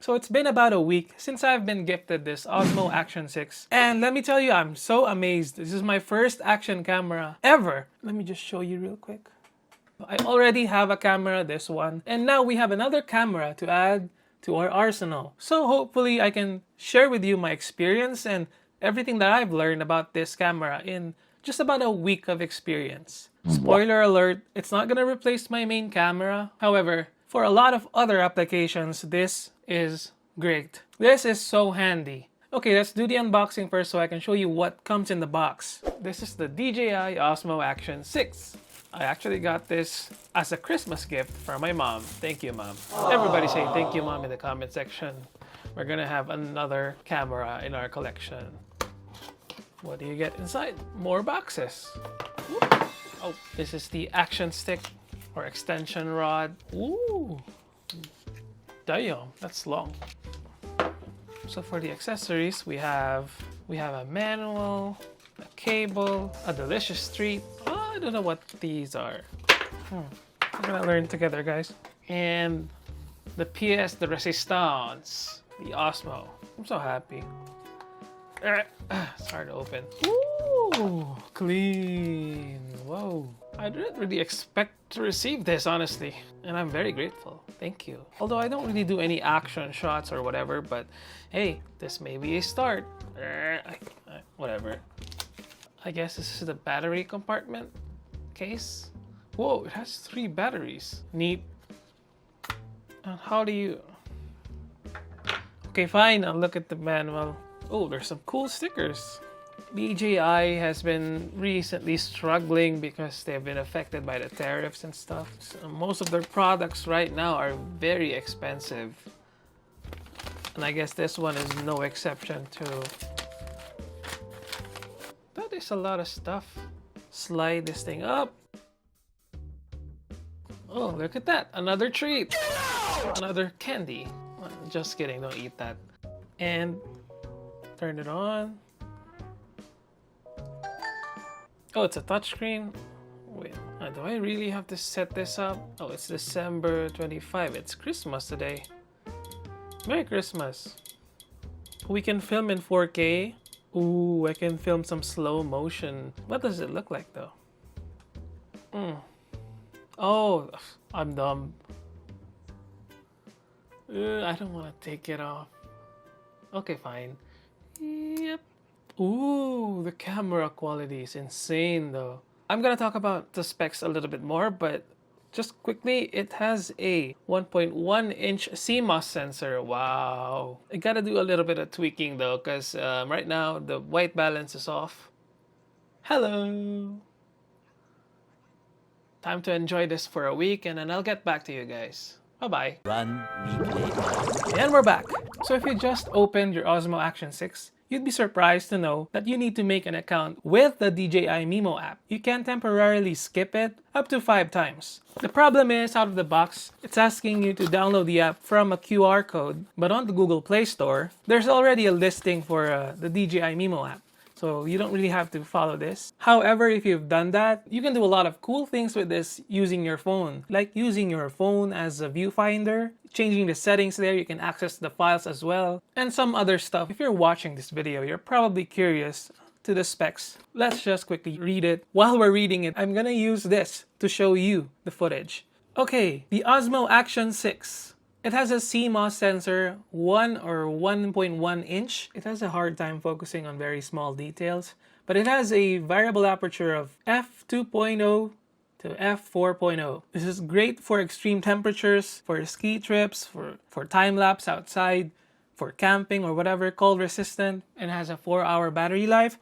So it's been about a week since I've been gifted this Osmo Action 6. And let me tell you, I'm so amazed. This is my first action camera ever. Let me just show you real quick. I already have a camera, this one. And now we have another camera to add to our arsenal. So hopefully I can share with you my experience and everything that I've learned about this camera in just about a week of experience. Spoiler alert, it's not gonna replace my main camera. However, for a lot of other applications, this is great. This is so handy. Okay, let's do the unboxing first so I can show you what comes in the box. This is the DJI Osmo Action 6. I actually got this as a Christmas gift from my mom. Thank you, Mom. Everybody say thank you, Mom, in the comment section. We're gonna have another camera in our collection. What do you get inside? More boxes. Oh, this is the action stick or extension rod. Ooh, damn, that's long. So for the accessories, we have a manual, a cable, a delicious treat. Oh, I don't know what these are. We're gonna learn together, guys. And the pièce de résistance, the Osmo. I'm so happy. It's hard to open. Ooh, clean. Whoa. I didn't really expect to receive this, honestly. And I'm very grateful. Thank you. Although I don't really do any action shots or whatever, but hey, this may be a start. Whatever. I guess this is the battery compartment case. Whoa, it has 3 batteries. Neat. How do you... Okay, fine. I'll look at the manual. Oh, there's some cool stickers. DJI has been recently struggling because they've been affected by the tariffs and stuff. So most of their products right now are very expensive. And I guess this one is no exception too. That is a lot of stuff. Slide this thing up. Oh, look at that. Another treat. Another candy. Just kidding, don't eat that. And turn it on. Oh, it's a touchscreen. Wait, do I really have to set this up? Oh, it's December 25. It's Christmas today. Merry Christmas. We can film in 4K. Ooh, I can film some slow motion. What does it look like though? Oh, I'm dumb. I don't want to take it off. Okay, fine. Yep. Ooh, the camera quality is insane though. I'm gonna talk about the specs a little bit more, but just quickly, it has a 1.1-inch CMOS sensor. Wow. I gotta do a little bit of tweaking though, because right now the white balance is off. Hello. Time to enjoy this for a week and then I'll get back to you guys. Bye-bye. 1 week later. And we're back. So if you just opened your Osmo Action 6, you'd be surprised to know that you need to make an account with the DJI Mimo app. You can temporarily skip it up to 5 times. The problem is, out of the box, it's asking you to download the app from a QR code, but on the Google Play Store, there's already a listing for the DJI Mimo app. So you don't really have to follow this. However, if you've done that, you can do a lot of cool things with this using your phone. Like using your phone as a viewfinder, changing the settings there, you can access the files as well, and some other stuff. If you're watching this video, you're probably curious to the specs. Let's just quickly read it. While we're reading it, I'm gonna use this to show you the footage. Okay, the Osmo Action 6. It has a CMOS sensor, 1 or 1.1 inch. It has a hard time focusing on very small details, but it has a variable aperture of f2.0 to f4.0. This is great for extreme temperatures, for ski trips, for time-lapse outside, for camping or whatever, cold resistant, and has a 4-hour battery life.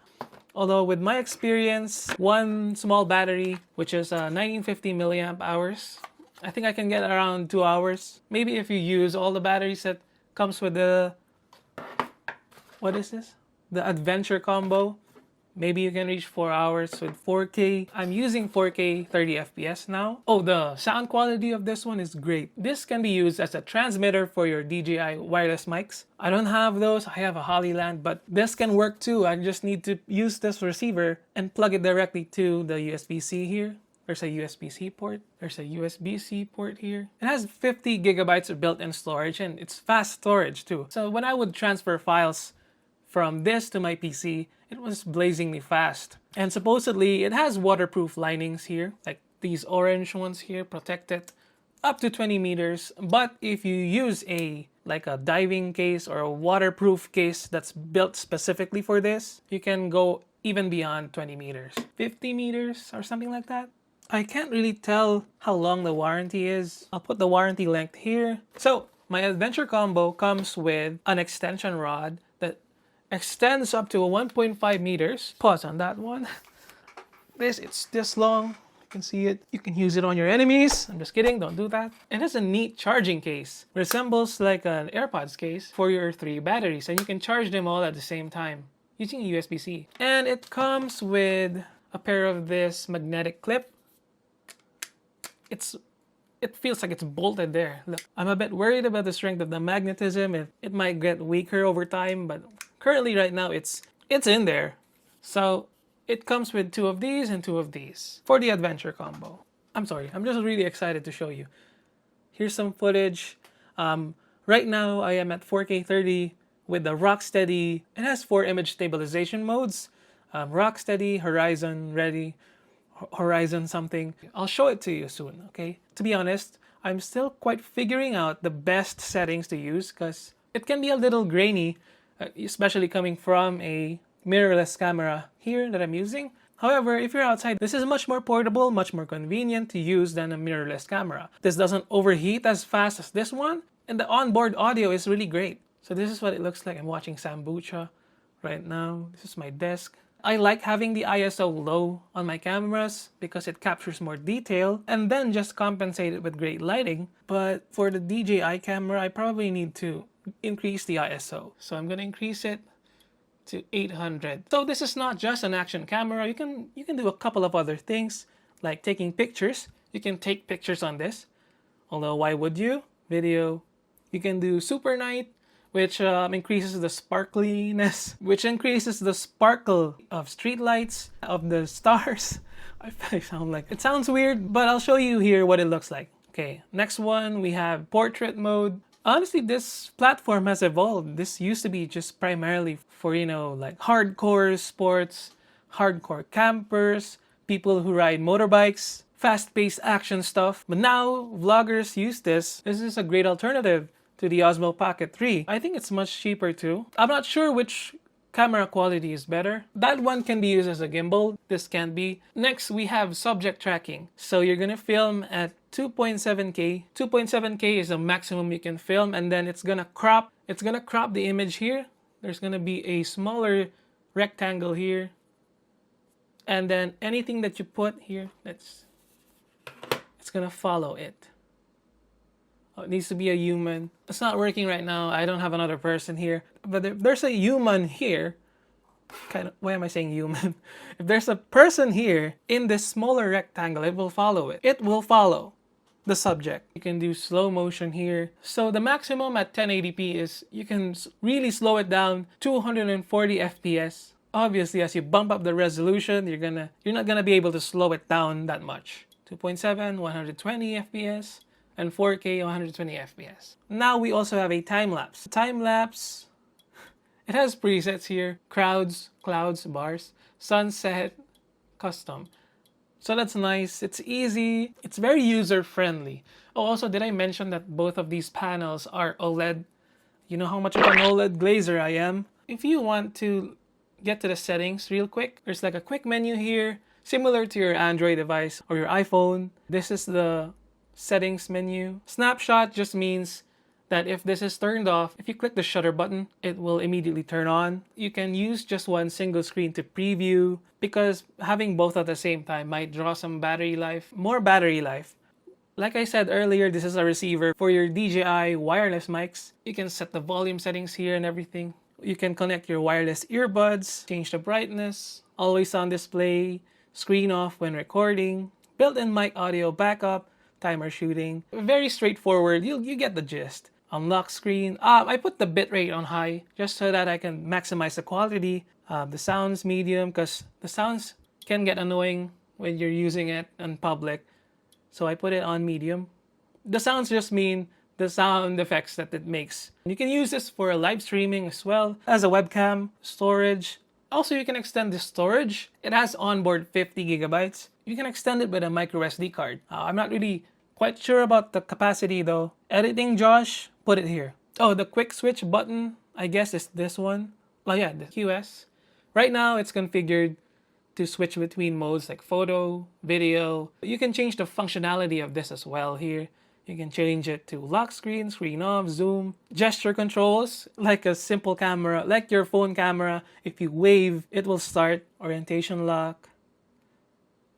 Although with my experience, one small battery, which is 1950 milliamp hours, I think I can get around 2 hours. Maybe if you use all the batteries that comes with the... What is this? The Adventure combo. Maybe you can reach 4 hours with 4K. I'm using 4K 30 FPS now. Oh, the sound quality of this one is great. This can be used as a transmitter for your DJI wireless mics. I don't have those. I have a Hollyland, but this can work too. I just need to use this receiver and plug it directly to the USB-C here. There's a USB-C port. There's a USB-C port here. It has 50 gigabytes of built-in storage, and it's fast storage too. So when I would transfer files from this to my PC, it was blazingly fast. And supposedly, it has waterproof linings here, like these orange ones here, protect it up to 20 meters. But if you use like a diving case or a waterproof case that's built specifically for this, you can go even beyond 20 meters. 50 meters or something like that. I can't really tell how long the warranty is. I'll put the warranty length here. So my adventure combo comes with an extension rod that extends up to 1.5 meters. Pause on that one. It's this long. You can see it. You can use it on your enemies. I'm just kidding. Don't do that. It has a neat charging case. Resembles like an AirPods case for your 3 batteries, and you can charge them all at the same time using USB-C. And it comes with a pair of this magnetic clip. It feels like it's bolted there. Look, I'm a bit worried about the strength of the magnetism. It might get weaker over time, but currently right now it's in there. So it comes with 2 of these and 2 of these for the adventure combo. I'm sorry, I'm just really excited to show you. Here's some footage. Right now I am at 4K 30 with the Rocksteady. It has 4 image stabilization modes. Rocksteady, Horizon, Ready, Horizon something. I'll show it to you soon, okay? To be honest, I'm still quite figuring out the best settings to use because it can be a little grainy, especially coming from a mirrorless camera here that I'm using. However, if you're outside, this is much more portable, much more convenient to use than a mirrorless camera. This doesn't overheat as fast as this one, and the onboard audio is really great. So this is what it looks like. I'm watching Sambucha right now. This is my desk. I like having the ISO low on my cameras because it captures more detail and then just compensate it with great lighting. But for the DJI camera, I probably need to increase the ISO. So I'm going to increase it to 800. So this is not just an action camera. You can do a couple of other things like taking pictures. You can take pictures on this. Although why would you? Video. You can do SuperNight, which increases the sparkliness, which increases the sparkle of streetlights, of the stars. I sound like it sounds weird, but I'll show you here what it looks like. Okay, next one we have portrait mode. Honestly, this platform has evolved. This used to be just primarily for, like hardcore sports, hardcore campers, people who ride motorbikes, fast-paced action stuff. But now vloggers use this. This is a great alternative to the Osmo Pocket 3. I think it's much cheaper too. I'm not sure which camera quality is better. That one can be used as a gimbal. This can't be. Next, we have subject tracking. So you're gonna film at 2.7K. 2.7K is the maximum you can film, and then it's gonna crop the image here. There's gonna be a smaller rectangle here. And then anything that you put here, it's gonna follow it. Oh, it needs to be a human. It's not working right now. I don't have another person here. But if there's a human here, why am I saying human? If there's a person here in this smaller rectangle, it will follow it. It will follow the subject. You can do slow motion here. So the maximum at 1080p is you can really slow it down 240 FPS. Obviously, as you bump up the resolution, you're not gonna be able to slow it down that much. 2.7, 120 FPS. And 4K 120 FPS. Now we also have a time-lapse. Time-lapse, it has presets here. Crowds, clouds, bars, sunset, custom. So that's nice. It's easy. It's very user-friendly. Oh, also, did I mention that both of these panels are OLED? You know how much of an OLED glazer I am. If you want to get to the settings real quick, there's like a quick menu here, similar to your Android device or your iPhone. This is the settings menu. Snapshot just means that if this is turned off, if you click the shutter button, it will immediately turn on. You can use just one single screen to preview because having both at the same time might draw some battery life, more battery life. Like I said earlier, this is a receiver for your DJI wireless mics. You can set the volume settings here and everything. You can connect your wireless earbuds, change the brightness, always on display, screen off when recording, built-in mic audio backup, timer shooting. Very straightforward. You get the gist. Unlock screen. I put the bitrate on high just so that I can maximize the quality. The sounds medium because the sounds can get annoying when you're using it in public. So I put it on medium. The sounds just mean the sound effects that it makes. You can use this for live streaming as well as a webcam, storage. Also, you can extend the storage. It has onboard 50 gigabytes. You can extend it with a micro SD card. I'm not really quite sure about the capacity though. Editing, Josh, put it here. Oh, the quick switch button, I guess is this one. Oh yeah, the QS. Right now, it's configured to switch between modes like photo, video. You can change the functionality of this as well here. You can change it to lock screen, screen off, zoom, gesture controls, like a simple camera, like your phone camera. If you wave, it will start. Orientation lock,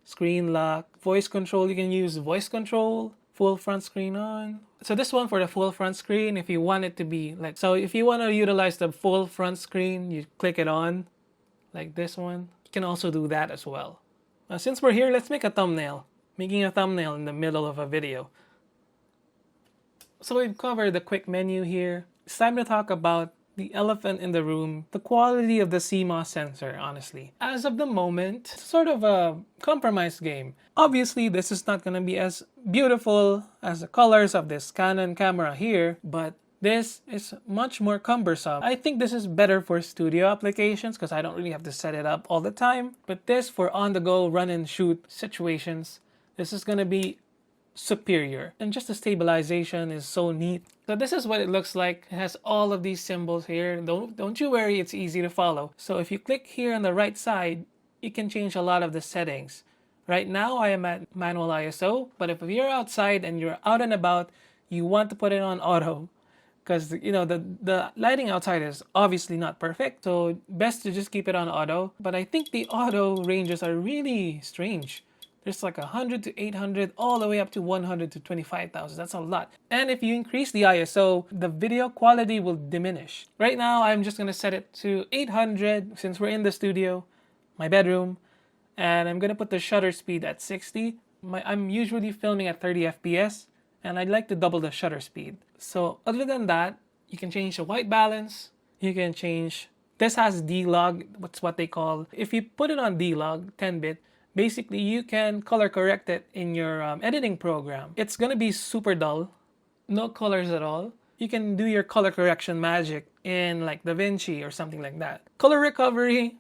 screen lock, voice control. You can use voice control, full front screen on. So this one for the full front screen, if you want it to be like, so if you want to utilize the full front screen, you click it on, like this one. You can also do that as well. Since we're here, let's make a thumbnail. Making a thumbnail in the middle of a video. So we've covered the quick menu here. It's time to talk about the elephant in the room, the quality of the CMOS sensor, honestly. As of the moment, it's sort of a compromise game. Obviously, this is not going to be as beautiful as the colors of this Canon camera here, but this is much more cumbersome. I think this is better for studio applications because I don't really have to set it up all the time. But this for on-the-go, run-and-shoot situations, this is going to be superior. And just the stabilization is so neat. So this is what it looks like. It has all of these symbols here. Don't you worry, it's easy to follow. So if you click here on the right side, you can change a lot of the settings. Right now I am at manual ISO, but if you're outside and you're out and about, you want to put it on auto. Because you know the lighting outside is obviously not perfect, so best to just keep it on auto. But I think the auto ranges are really strange. There's like 100 to 800 all the way up to 100 to 25,000. That's a lot. And if you increase the ISO, the video quality will diminish. Right now, I'm just going to set it to 800 since we're in the studio, my bedroom. And I'm going to put the shutter speed at 60. I'm usually filming at 30 FPS. And I'd like to double the shutter speed. So other than that, you can change the white balance. You can change... This has D-Log. That's what they call... If you put it on D-Log, 10-bit, basically, you can color correct it in your editing program. It's going to be super dull, no colors at all. You can do your color correction magic in like DaVinci or something like that. Color recovery,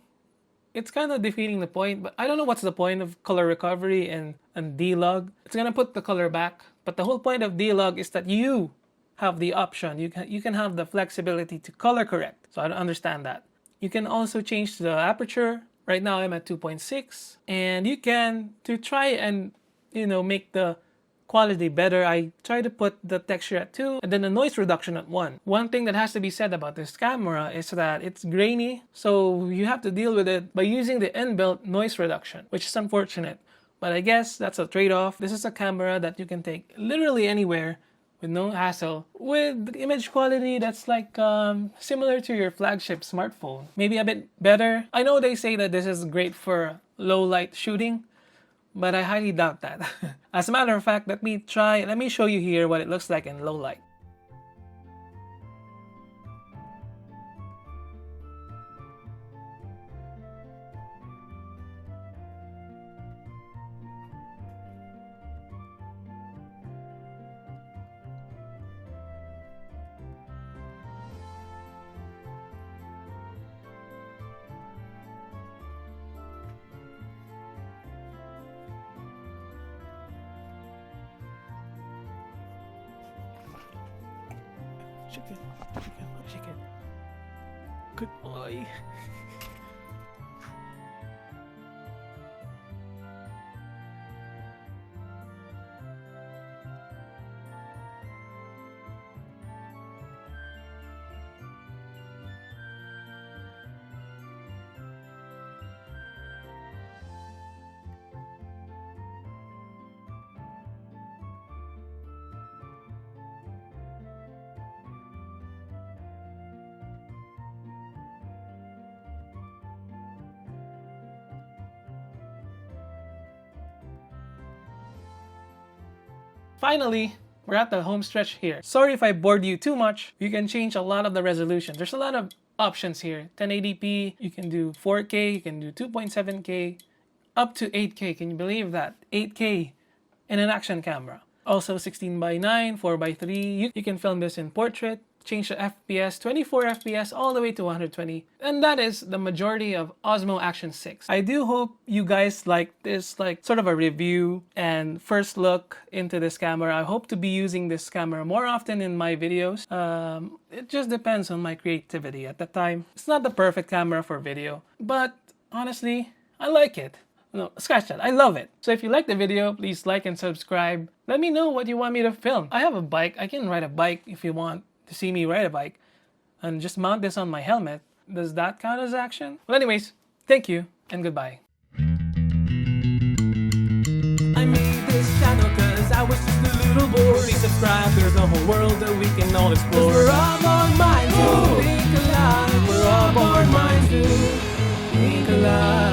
it's kind of defeating the point, but I don't know what's the point of color recovery and D-Log. It's going to put the color back, but the whole point of D-Log is that you have the option. You can have the flexibility to color correct. So I don't understand that. You can also change the aperture. Right now I'm at 2.6, and you can, to try and, make the quality better, I try to put the texture at 2 and then the noise reduction at 1. One thing that has to be said about this camera is that it's grainy, so you have to deal with it by using the inbuilt noise reduction, which is unfortunate. But I guess that's a trade-off. This is a camera that you can take literally anywhere with no hassle, with image quality that's like similar to your flagship smartphone. Maybe a bit better. I know they say that this is great for low light shooting, but I highly doubt that. As a matter of fact, let me show you here what it looks like in low light. Shake it. Shake it. Good boy. Finally, we're at the home stretch here. Sorry if I bored you too much. You can change a lot of the resolution. There's a lot of options here. 1080p, you can do 4K, you can do 2.7K, up to 8K. Can you believe that? 8K in an action camera. Also 16:9, 4:3. You can film this in portrait, change the FPS, 24 FPS all the way to 120. And that is the majority of Osmo Action 6. I do hope you guys like this, like sort of a review and first look into this camera. I hope to be using this camera more often in my videos. It just depends on my creativity at the time. It's not the perfect camera for video, but honestly, I like it. No, scratch that. I love it. So if you like the video, please like and subscribe. Let me know what you want me to film. I have a bike. I can ride a bike if you want to see me ride a bike. And just mount this on my helmet. Does that count as action? Well, anyways, thank you and goodbye. I made this channel cause I was just a little bored. Please subscribe, there's a whole world that we can all explore. Cause we're all born minds to think alive. We're all born minds to think alive.